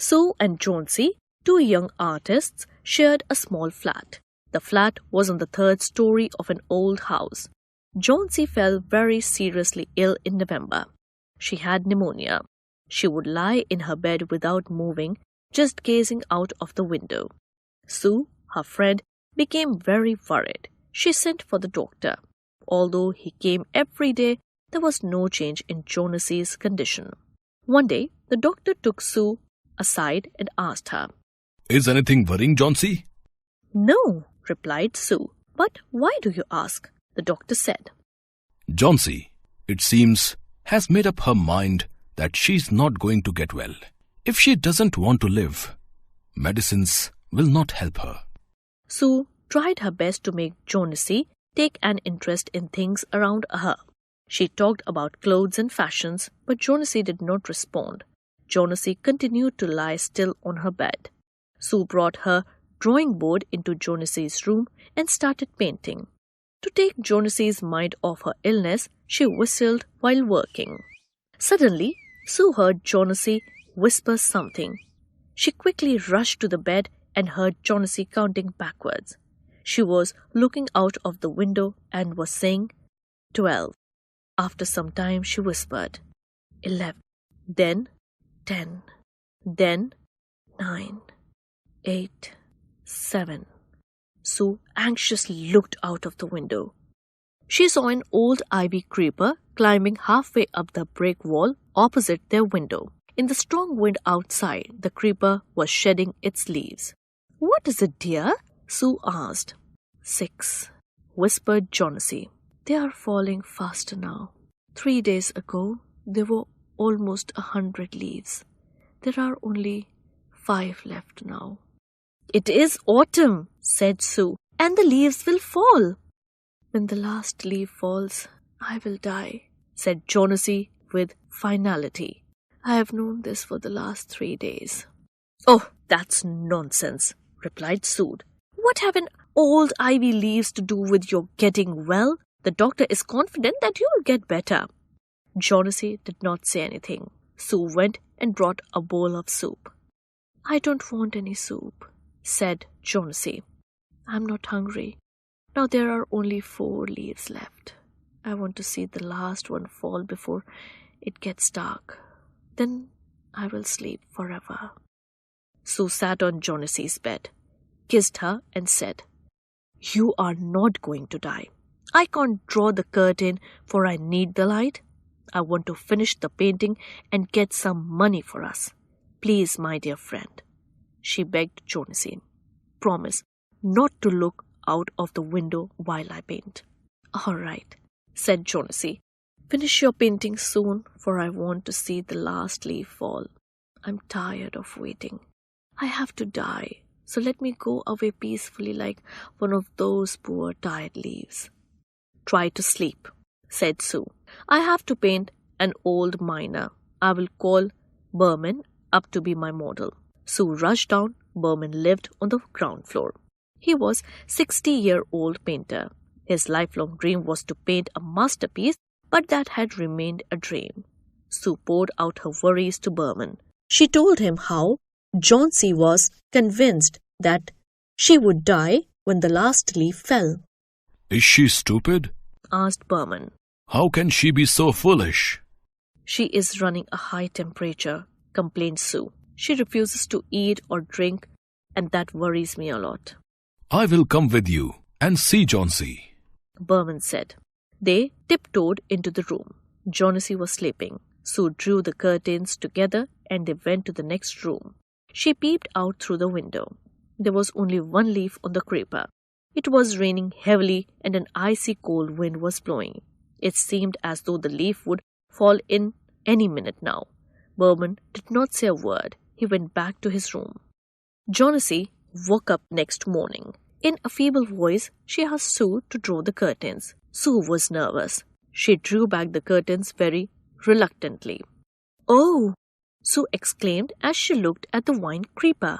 Sue and Jonesy, two young artists, shared a small flat. The flat was on the third story of an old house. Jonesy fell very seriously ill in November. She had pneumonia. She would lie in her bed without moving, just gazing out of the window. Sue, her friend, became very worried. She sent for the doctor. Although he came every day, there was no change in Jonasy's condition. One day, the doctor took Sue aside and asked her, "Is anything worrying Jonesy?" "No," replied Sue. "But why do you ask?" The doctor said. "Jonesy, it seems, has made up her mind that she's not going to get well. If she doesn't want to live, medicines will not help her." Sue tried her best to make Jonesy take an interest in things around her. She talked about clothes and fashions, but Jonesy did not respond. Jonesy continued to lie still on her bed. Sue brought her drawing board into Jonesy's room and started painting. To take Jonesy's mind off her illness, she whistled while working. Suddenly, Sue heard Jonesy whisper something. She quickly rushed to the bed and heard Jonesy counting backwards. She was looking out of the window and was saying 12. After some time, she whispered 11, then 10, then 9, 8, 7. Sue anxiously looked out of the window. She saw an old ivy creeper climbing halfway up the brick wall opposite their window. In the strong wind outside, the creeper was shedding its leaves. "What is it, dear?" Sue asked. 6, whispered Jonesy. "They are falling faster now. 3 days ago, there were almost 100 leaves. There are only 5 left now." "It is autumn," said Sue, "and the leaves will fall." "When the last leaf falls, I will die," said Jonesy with finality. "I have known this for the last 3 days. "Oh, that's nonsense," replied Sue. "What have an old ivy leaves to do with your getting well? The doctor is confident that you will get better." Jonesy did not say anything. Sue went and brought a bowl of soup. "I don't want any soup," said Jonesy. "I'm not hungry. Now there are only 4 leaves left. I want to see the last one fall before it gets dark. Then I will sleep forever." Sue sat on Jonesy's bed, kissed her and said, "You are not going to die. I can't draw the curtain for I need the light. I want to finish the painting and get some money for us. Please, my dear friend," she begged Jonesy, "promise not to look out of the window while I paint." "All right," said Jonesy. "Finish your painting soon, for I want to see the last leaf fall. I'm tired of waiting. I have to die, so let me go away peacefully like one of those poor tired leaves." "Try to sleep," said Sue. "I have to paint an old miner. I will call Berman up to be my model." Sue rushed down. Berman lived on the ground floor. He was a 60-year-old painter. His lifelong dream was to paint a masterpiece, but that had remained a dream. Sue poured out her worries to Berman. She told him how Jonesy was convinced that she would die when the last leaf fell. "Is she stupid?" asked Berman. "How can she be so foolish?" "She is running a high temperature," complained Sue. "She refuses to eat or drink, and that worries me a lot." "I will come with you and see Jonesy," Berman said. They tiptoed into the room. Jonesy was sleeping. Sue drew the curtains together and they went to the next room. She peeped out through the window. There was only 1 leaf on the creeper. It was raining heavily and an icy cold wind was blowing. It seemed as though the leaf would fall in any minute now. Berman did not say a word. He went back to his room. Jonesy woke up next morning. In a feeble voice, she asked Sue to draw the curtains. Sue was nervous. She drew back the curtains very reluctantly. "Oh!" Sue exclaimed as she looked at the vine creeper.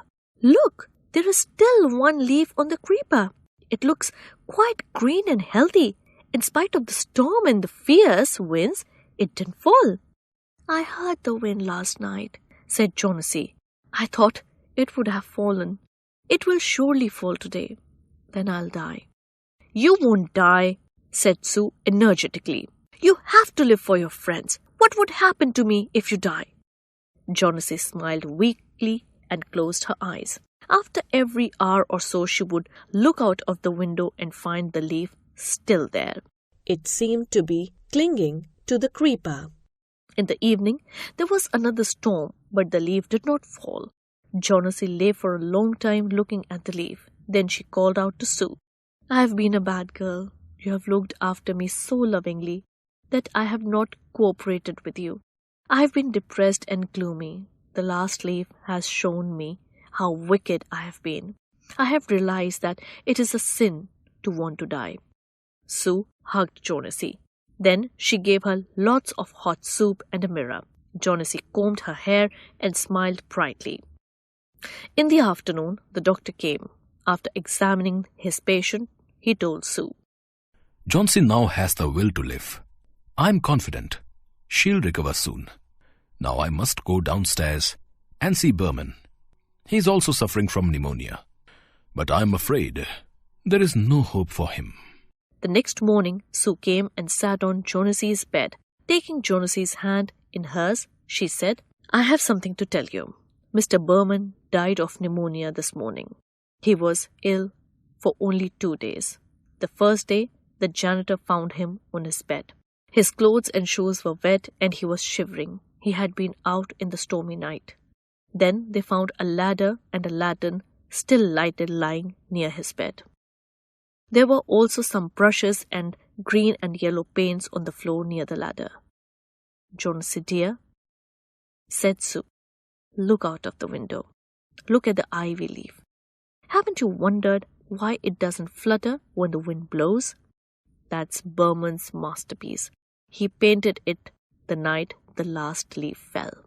"Look! There is still 1 leaf on the creeper. It looks quite green and healthy. In spite of the storm and the fierce winds, it didn't fall." "I heard the wind last night," said Jonesy. I thought it would have fallen. It will surely fall today. Then I'll die. You won't die, said Sue energetically. You have to live for your friends. What would happen to me if you die? Jonesy smiled weakly and closed her eyes. After every hour or so, she would look out of the window and find the leaf still there. It seemed to be clinging to the creeper. In the evening, there was another storm, but the leaf did not fall. Jonesy lay for a long time looking at the leaf. Then she called out to Sue, I have been a bad girl. You have looked after me so lovingly that I have not cooperated with you. I have been depressed and gloomy. The last leaf has shown me how wicked I have been. I have realized that it is a sin to want to die. Sue hugged Jonesy. Then she gave her lots of hot soup and a mirror. Jonesy combed her hair and smiled brightly. In the afternoon, the doctor came. After examining his patient, he told Sue, Jonesy now has the will to live. I'm confident she'll recover soon. Now I must go downstairs and see Berman. He's also suffering from pneumonia. But I'm afraid there is no hope for him. The next morning, Sue came and sat on Jonasy's bed. Taking Jonasy's hand in hers, she said, I have something to tell you. Mr. Berman died of pneumonia this morning. He was ill for only 2 days. The first day, the janitor found him on his bed. His clothes and shoes were wet and he was shivering. He had been out in the stormy night. Then they found a ladder and a lantern still lighted lying near his bed. There were also some brushes and green and yellow paints on the floor near the ladder. Jonesy dear, said Sue, look out of the window. Look at the ivy leaf. Haven't you wondered why it doesn't flutter when the wind blows? That's Berman's masterpiece. He painted it the night the last leaf fell.